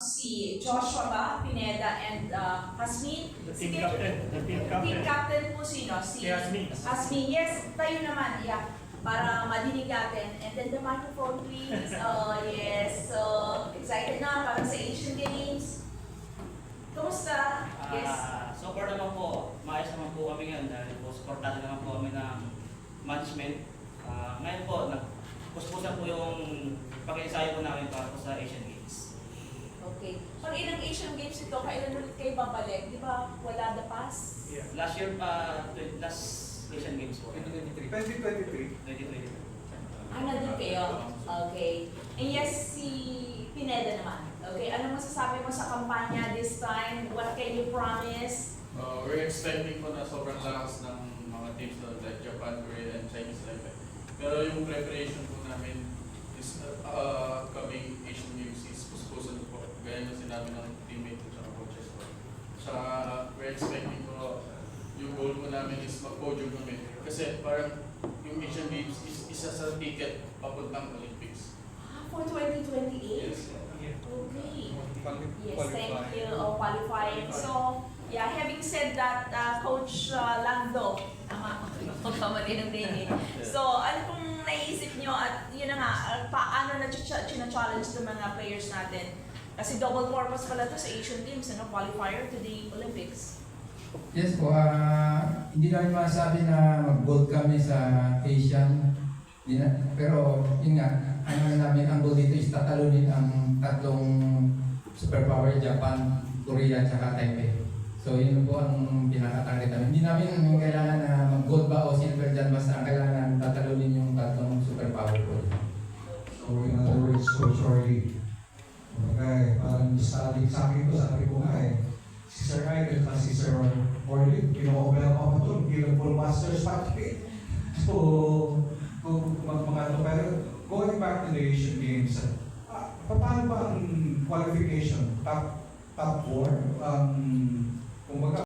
si Joshua ba, Pineda, and Hasmin. The team captain. The team captain. Team captain po sino? Si Hasmin. Hasmin, yes, tayo naman, yeah. Para madinig natin. And then the microphone, please. Yes, so excited na para sa Asian Games. Kumusta? Yes. So far naman po, maayos naman po kami ngayon dahil po supportado naman po kami ng management. Ngayon po, nagpuspusan po yung pag-ensayo po namin para po sa Asian Games. Okay. Pag ilang Asian Games ito, kailan ulit kayo babalik? Di ba wala the pass? Yeah. Last year, last Asian Games po. 2023. 2020. Nandun kayo? Okay. And yes, si Pineda naman. Okay, ano masasabi mo sa kampanya this time? What can you promise? We're expecting po na sobrang lakas ng mga teams like Japan, Korea, and Chinese like that. Pero yung preparation po namin is coming Asian Games is puspusan po. Gaya na sinabi ng teammate at coaches po. Saka we're expecting po yung goal po namin is mag-podium kami. Kasi parang yung Asian Games is isa sa ticket papuntang Olympics. For 2028? Yes. Okay. Yes, Qualifying. thank you. Qualifying. So, yeah, having said that, Coach Lando, tama, magkamali ng name. So, ano pong naisip nyo at yun na nga, paano na challenge ng mga players natin? Kasi double purpose pala to sa Asian Games, qualifier to the Olympics. Yes po, hindi namin masabi na mag-gold kami sa Asian. Pero yun nga, ano namin, ang goal dito is tatalunin ang tatlong superpower, Japan, Korea, at Taipei. So yun po ang pinaka-target namin. Hindi namin kailangan na mag-gold ba o silver dyan, basta ang kailangan tatalunin yung tatlong superpower po. So in other words, Coach Orly, okay, parang sa akin ko, sabi ko nga si Sir Michael at si Sir Orly, pino-opera pa ito, bilang full masters package. So, pero going back to the Asian Games, paano ba ang qualification? Top 4? Kumbaga,